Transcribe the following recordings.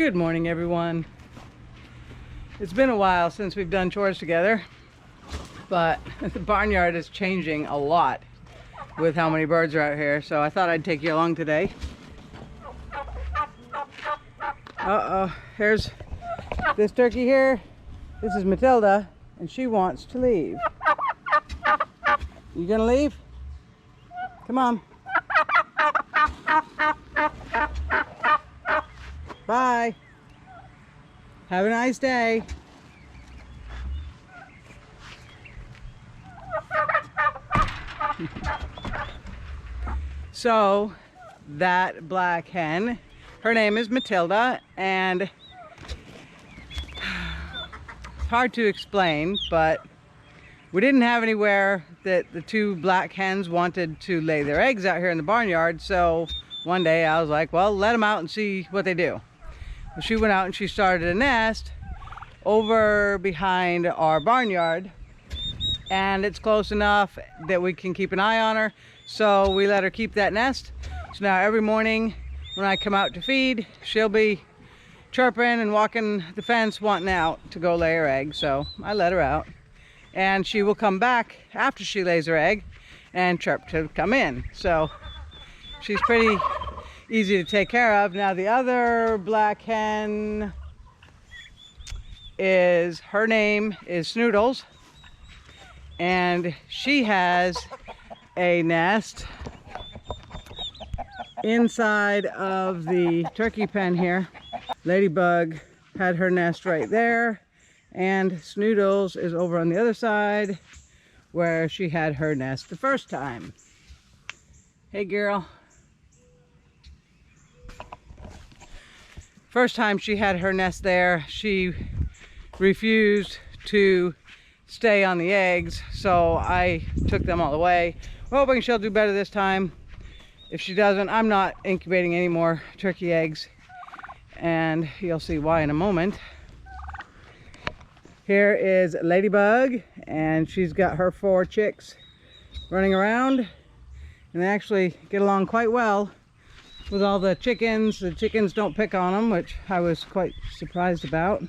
Good morning, everyone. It's been a while since we've done chores together, but the barnyard is changing a lot with how many birds are out here, so I thought I'd take you along today. Uh-oh, here's this turkey here. This is Matilda, and she wants to leave. You gonna leave? Come on. Bye. Have a nice day. So, that black hen, her name is Matilda, and it's hard to explain, but we didn't have anywhere that the two black hens wanted to lay their eggs out here in the barnyard, so one day I was like, well, let them out and see what they do. Well, she went out and she started a nest over behind our barnyard, and it's close enough that we can keep an eye on her, so we let her keep that nest. So now every morning when I come out to feed, she'll be chirping and walking the fence wanting out to go lay her egg. So I let her out, and she will come back after she lays her egg and chirp to come in. So she's pretty easy to take care of. Now the other black hen, her name is Snoodles, and she has a nest inside of the turkey pen here. Ladybug had her nest right there, and Snoodles is over on the other side where she had her nest the first time. Hey girl. First time she had her nest there, she refused to stay on the eggs, so I took them all away. We're hoping she'll do better this time. If she doesn't, I'm not incubating any more turkey eggs, and you'll see why in a moment. Here is Ladybug, and she's got her 4 chicks running around, and they actually get along quite well with all the chickens. The chickens don't pick on them, which I was quite surprised about.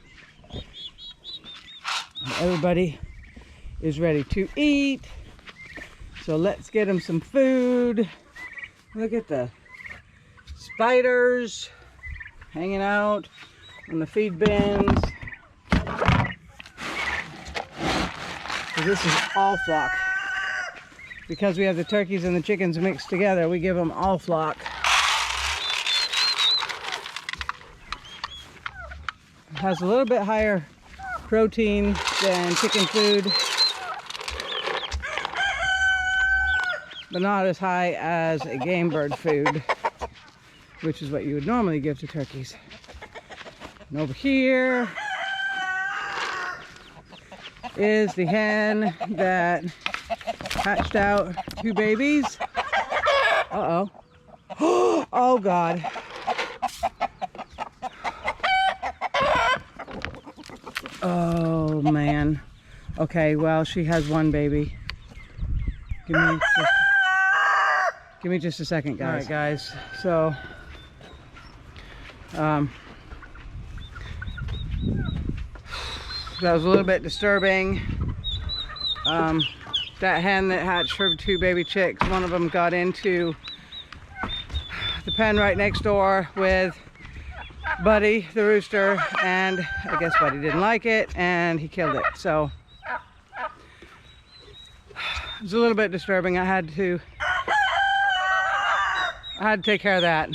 Everybody is ready to eat, so let's get them some food. Look at the spiders hanging out in the feed bins. So this is all flock. Because we have the turkeys and the chickens mixed together, we give them all flock. It has a little bit higher protein than chicken food, but not as high as a game bird food, which is what you would normally give to turkeys. And over here is the hen that hatched out 2 babies. Uh-oh. Oh God. Oh man. Okay, well, she has 1 baby. Give me just a second, guys. All right, guys. So, that was a little bit disturbing. That hen that hatched her 2 baby chicks, one of them got into the pen right next door with Buddy, the rooster, and I guess Buddy didn't like it, and he killed it. So, it was a little bit disturbing. I had to take care of that.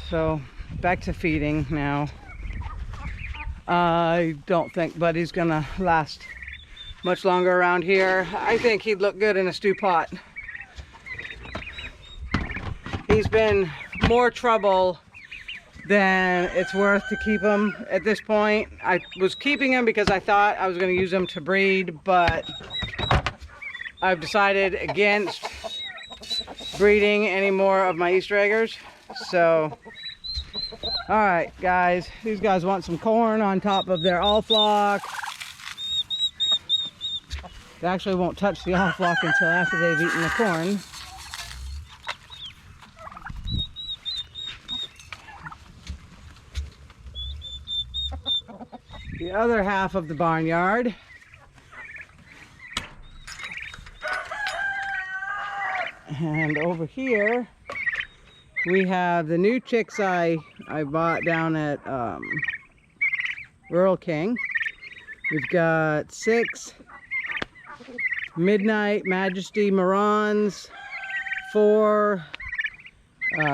So back to feeding now. I don't think Buddy's gonna last much longer around here. I think he'd look good in a stew pot. He's been more trouble than it's worth to keep him at this point. I was keeping him because I thought I was gonna use him to breed, but I've decided against breeding any more of my Easter eggers. So, all right, guys, these guys want some corn on top of their all flock. They actually won't touch the all flock until after they've eaten the corn. the other half of the barnyard. And over here we have the new chicks I bought down at Rural King. We've got 6 Midnight Majesty Marans, 4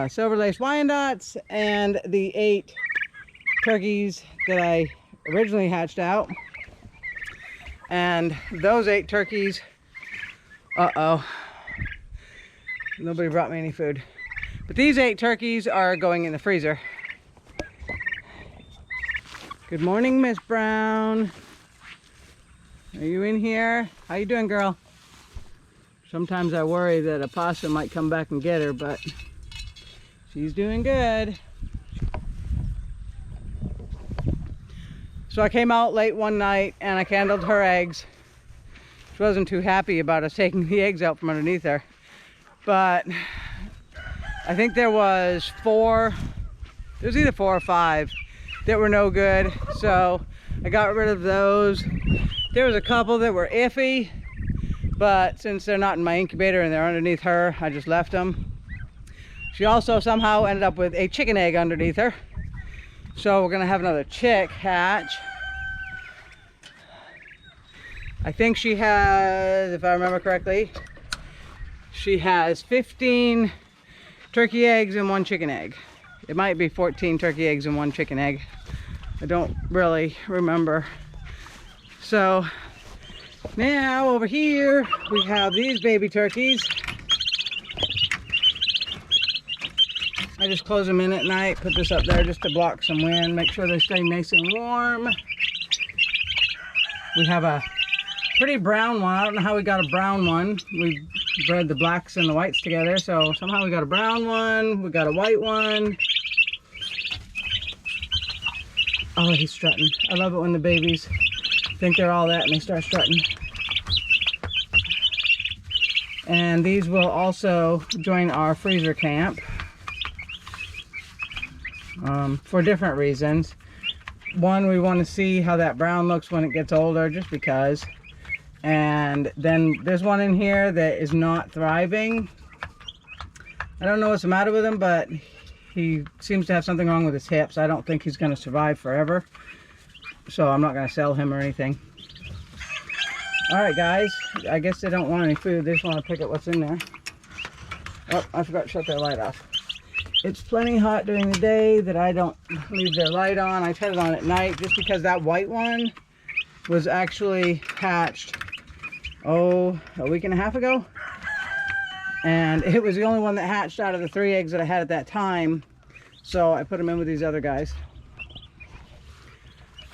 Silver Lace Wyandottes, and the 8 turkeys that I originally hatched out. And those 8 turkeys, nobody brought me any food. But these 8 turkeys are going in the freezer. Good morning, Miss Brown. Are you in here? How you doing, girl? Sometimes I worry that a possum might come back and get her, but she's doing good. So I came out late one night and I candled her eggs. She wasn't too happy about us taking the eggs out from underneath her. But I think there was either 4 or 5 that were no good. So I got rid of those. There was a couple that were iffy, but since they're not in my incubator and they're underneath her, I just left them. She also somehow ended up with a chicken egg underneath her. So we're gonna have another chick hatch. I think she has, if I remember correctly, she has 15 turkey eggs and 1 chicken egg. It might be 14 turkey eggs and 1 chicken egg. I don't really remember. So now over here we have these baby turkeys. I just close them in at night, put this up there just to block some wind, make sure they stay nice and warm. We have a pretty brown one. I don't know how we got a brown one. We bred the blacks and the whites together, so somehow we got a brown one. We got a white one. Oh, he's strutting. I love it when the babies think they're all that and they start strutting. And these will also join our freezer camp for different reasons. One, we want to see how that brown looks when it gets older, just because. And then there's one in here that is not thriving. I don't know what's the matter with him, but he seems to have something wrong with his hips. I don't think he's going to survive forever. So I'm not going to sell him or anything. Alright guys, I guess they don't want any food. They just want to pick at what's in there. Oh, I forgot to shut their light off. It's plenty hot during the day that I don't leave their light on. I turn it on at night just because that white one was actually hatched, a week and a half ago. And it was the only one that hatched out of the 3 eggs that I had at that time. So I put them in with these other guys.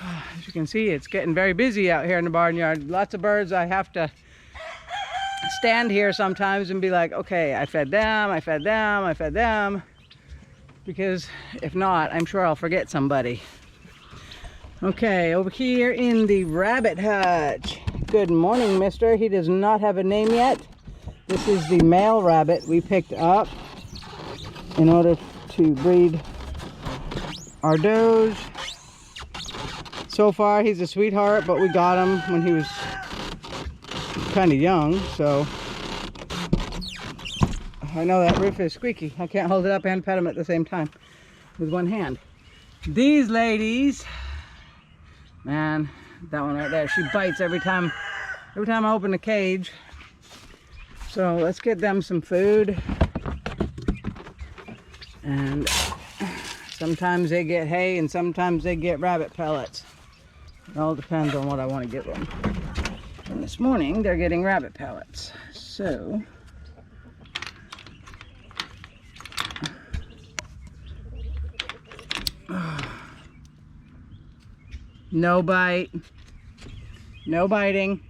As you can see, it's getting very busy out here in the barnyard. Lots of birds. I have to stand here sometimes and be like, okay, I fed them, I fed them, I fed them. Because if not, I'm sure I'll forget somebody. Okay, over here in the rabbit hutch. Good morning, mister. He does not have a name yet. This is the male rabbit we picked up in order to breed our does. So far, he's a sweetheart, but we got him when he was kind of young, so I know that roof is squeaky. I can't hold it up and pet him at the same time with one hand. These ladies, man, that one right there, she bites every time I open the cage. So let's get them some food. And sometimes they get hay and sometimes they get rabbit pellets. It all depends on what I want to give them. And this morning they're getting rabbit pellets. So no bite, no biting.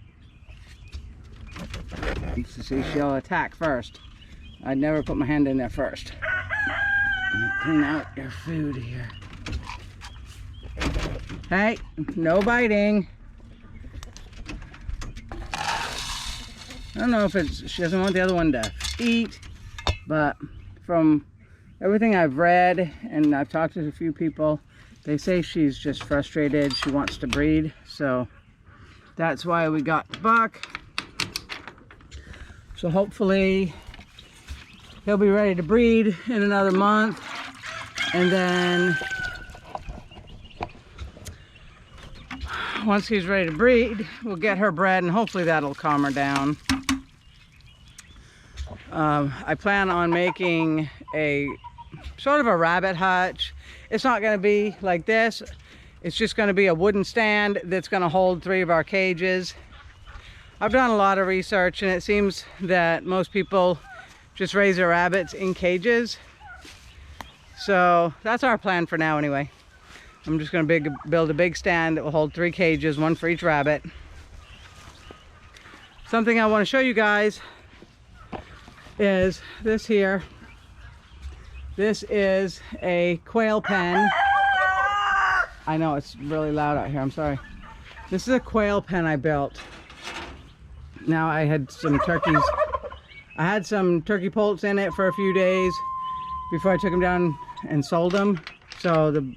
See, she'll attack first. I'd never put my hand in there first. Clean out your food here. Hey, no biting. I don't know if she doesn't want the other one to eat, but from everything I've read and I've talked to a few people, They say she's just frustrated. She wants to breed, so that's why we got Buck. So hopefully he'll be ready to breed in another month, and then once he's ready to breed, we'll get her bred, and hopefully that'll calm her down. I plan on making a sort of a rabbit hutch. It's not going to be like this. It's just going to be a wooden stand that's going to hold 3 of our cages. I've done a lot of research, and it seems that most people just raise their rabbits in cages. So that's our plan for now anyway. I'm just going to build a big stand that will hold 3 cages, 1 for each rabbit. Something I want to show you guys is this here. This is a quail pen. I know it's really loud out here, I'm sorry. This is a quail pen I built. Now I had some turkeys. I had some turkey poults in it for a few days before I took them down and sold them. So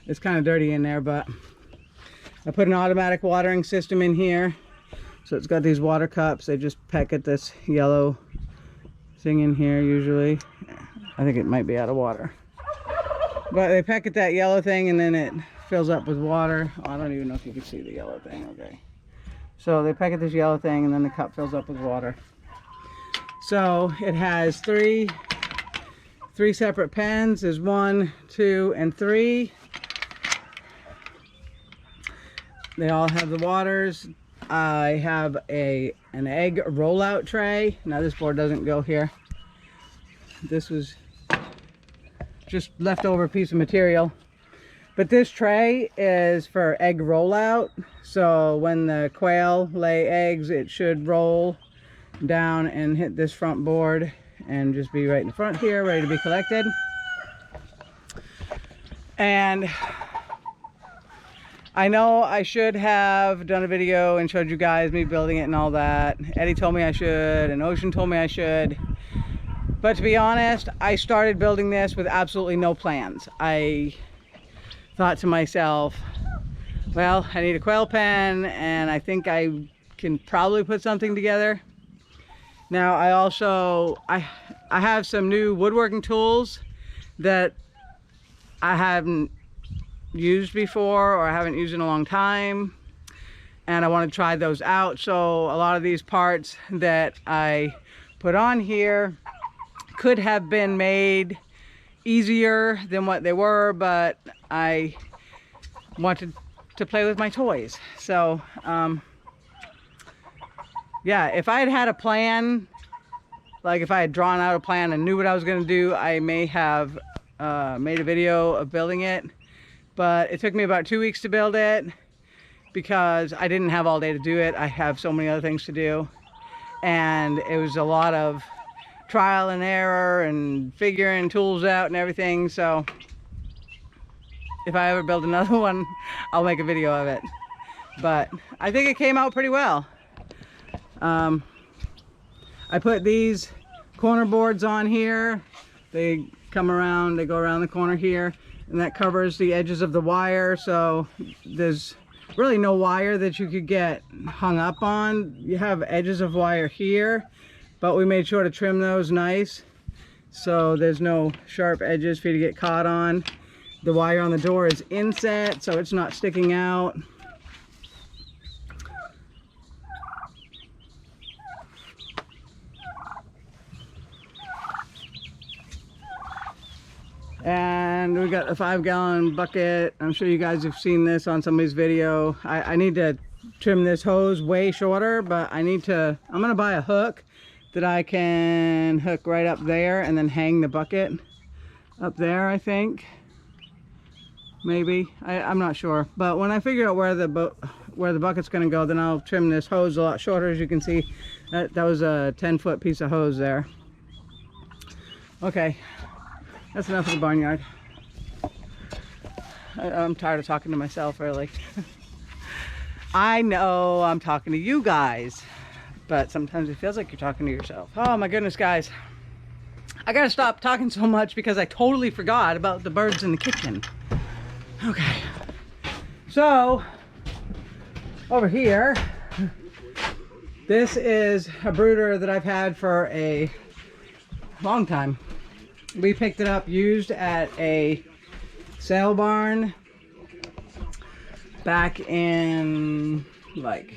it's kind of dirty in there, but I put an automatic watering system in here. So it's got these water cups. They just peck at this yellow thing in here usually. I think it might be out of water. But they peck at that yellow thing, and then it fills up with water. Oh, I don't even know if you can see the yellow thing. Okay. So they peck at this yellow thing, and then the cup fills up with water. So it has three separate pens. There's 1, 2, and 3. They all have the waters. I have an egg rollout tray. Now this board doesn't go here. This was just leftover piece of material. But this tray is for egg rollout. So when the quail lay eggs, it should roll down and hit this front board and just be right in the front here, ready to be collected. And I know I should have done a video and showed you guys me building it and all that. Eddie told me I should, and Ocean told me I should. But to be honest, I started building this with absolutely no plans. I thought to myself, well, I need a quail pen, and I think I can probably put something together. Now I also, I have some new woodworking tools that I haven't used before, or I haven't used in a long time, and I want to try those out. So a lot of these parts that I put on here could have been made easier than what they were, but I wanted to play with my toys. So yeah, if I had had a plan, like if I had drawn out a plan and knew what I was going to do, I may have made a video of building it. But it took me about 2 weeks to build it because I didn't have all day to do it. I have so many other things to do, and it was a lot of trial and error and figuring tools out and everything. So if I ever build another one, I'll make a video of it. But I think it came out pretty well. I put these corner boards on here. They come around, they go around the corner here, and that covers the edges of the wire. So there's really no wire that you could get hung up on. You have edges of wire here, but we made sure to trim those nice so there's no sharp edges for you to get caught on. The wire on the door is inset, so it's not sticking out. And we got a 5-gallon bucket. I'm sure you guys have seen this on somebody's video. I need to trim this hose way shorter, but I'm gonna buy a hook that I can hook right up there and then hang the bucket up there, I think. Maybe, I'm not sure. But when I figure out where the bucket's gonna go, then I'll trim this hose a lot shorter. As you can see, that was a 10-foot piece of hose there. Okay. That's enough of the barnyard. I'm tired of talking to myself, really. I know I'm talking to you guys, but sometimes it feels like you're talking to yourself. Oh my goodness, guys. I gotta stop talking so much because I totally forgot about the birds in the kitchen. Okay, so over here, this is a brooder that I've had for a long time. We picked it up used at a sale barn back in like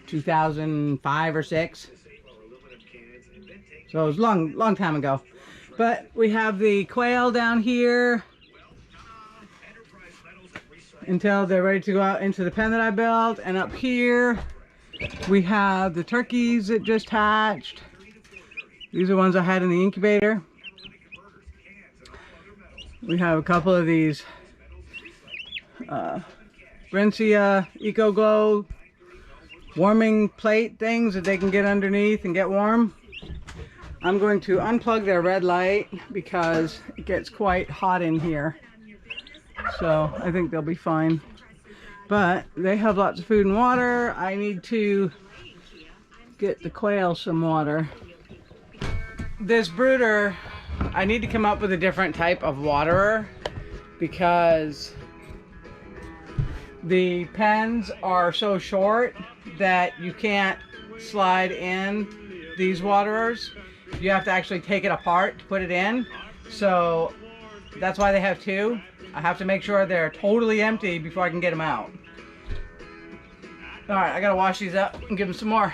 2005 or 6. So it was a long time ago. But we have the quail down here until they're ready to go out into the pen that I built. And up here we have the turkeys that just hatched. These are ones I had in the incubator. We have a couple of these Brincia Eco Glow warming plate things that they can get underneath and get warm. I'm going to unplug their red light because it gets quite hot in here. So I think they'll be fine. But they have lots of food and water. I need to get the quail some water. This brooder, I need to come up with a different type of waterer because the pens are so short that you can't slide in these waterers. You have to actually take it apart to put it in. So that's why they have two. I have to make sure they're totally empty before I can get them out. All right, I gotta wash these up and give them some more.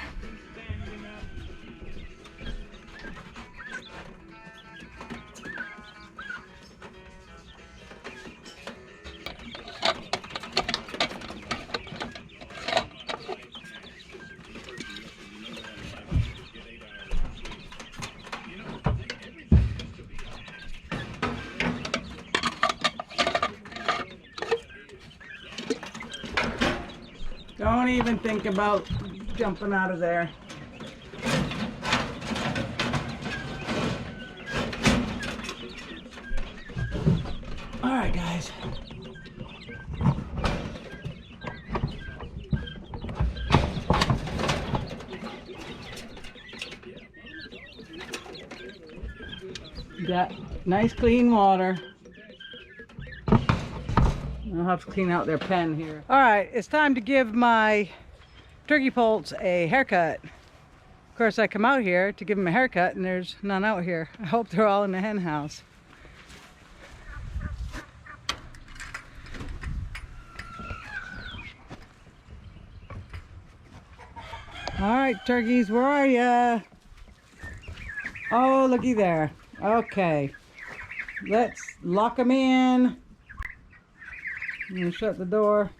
Don't even think about jumping out of there. All right, guys. Got nice clean water. I'll have to clean out their pen here. All right, it's time to give my turkey poults a haircut. Of course, I come out here to give them a haircut and there's none out here. I hope they're all in the hen house. All right, turkeys, where are ya? Oh, looky there. Okay, let's lock them in. I'm gonna shut the door.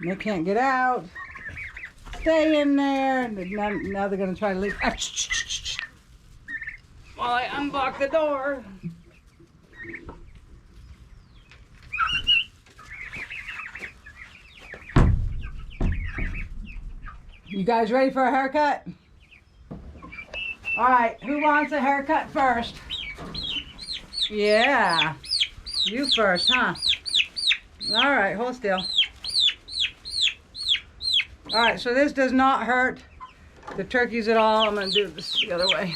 They can't get out. Stay in there. Now they're gonna try to leave. Ah, while I unblock the door. You guys ready for a haircut? All right, who wants a haircut first? Yeah, you first, huh? All right, hold still. All right, so this does not hurt the turkeys at all. I'm gonna do this the other way.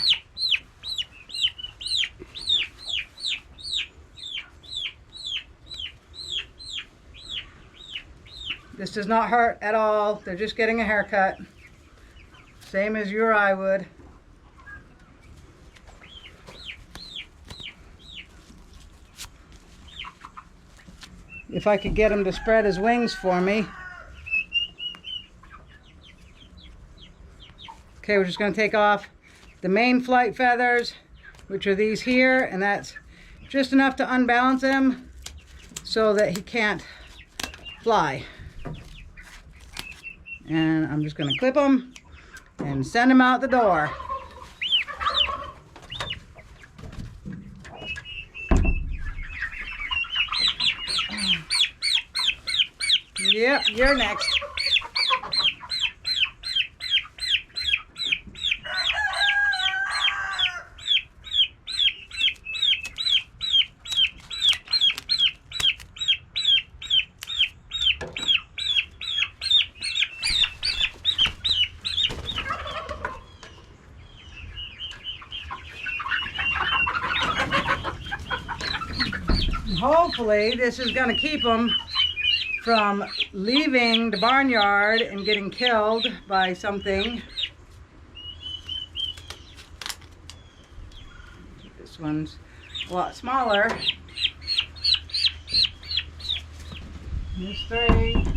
This does not hurt at all. They're just getting a haircut. Same as you or I would. If I could get him to spread his wings for me. Okay, we're just going to take off the main flight feathers, which are these here, and that's just enough to unbalance him so that he can't fly. And I'm just going to clip him and send him out the door. Yep, you're next. Hopefully this is going to keep them from leaving the barnyard and getting killed by something. This one's a lot smaller. There's 3.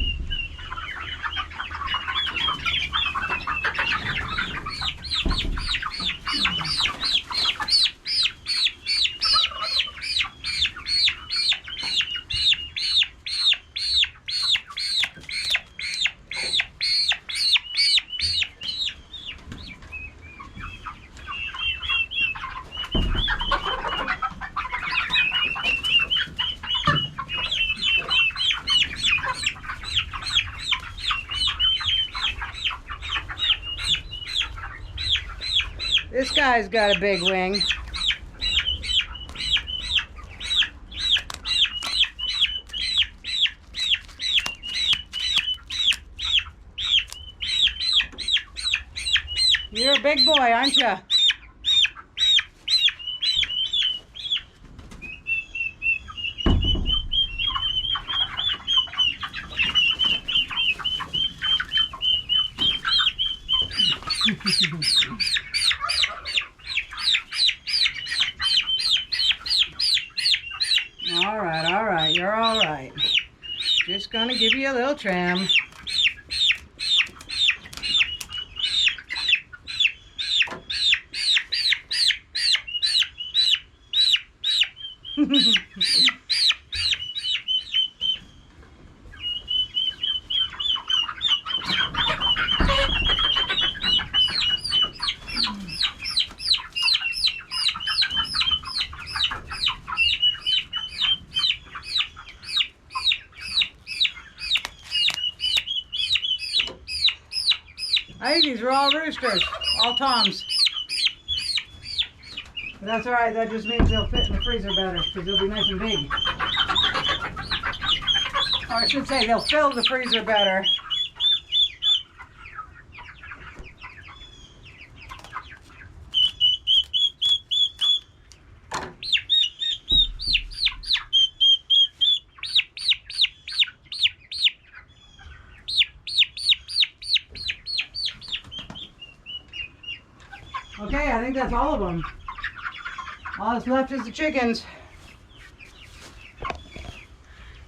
This guy's got a big wing. You're a big boy, aren't you? All right, you're all right. Just gonna give you a little trim. I think these are all roosters, all toms. But that's all right, that just means they'll fit in the freezer better, because they'll be nice and big. Or I should say, they'll fill the freezer better. Okay, I think that's all of them. All that's left is the chickens.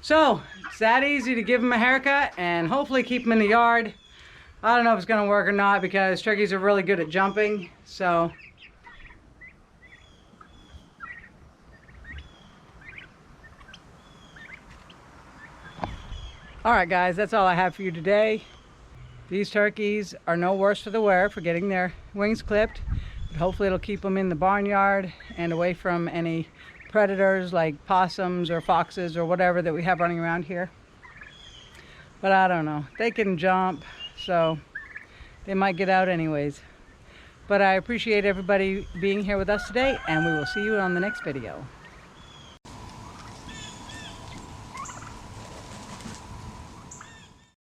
So, it's that easy to give them a haircut and hopefully keep them in the yard. I don't know if it's going to work or not because turkeys are really good at jumping, so. Alright guys, that's all I have for you today. These turkeys are no worse for the wear for getting their wings clipped. But hopefully it'll keep them in the barnyard and away from any predators like possums or foxes or whatever that we have running around here. But I don't know. They can jump, so they might get out anyways. But I appreciate everybody being here with us today, and we will see you on the next video.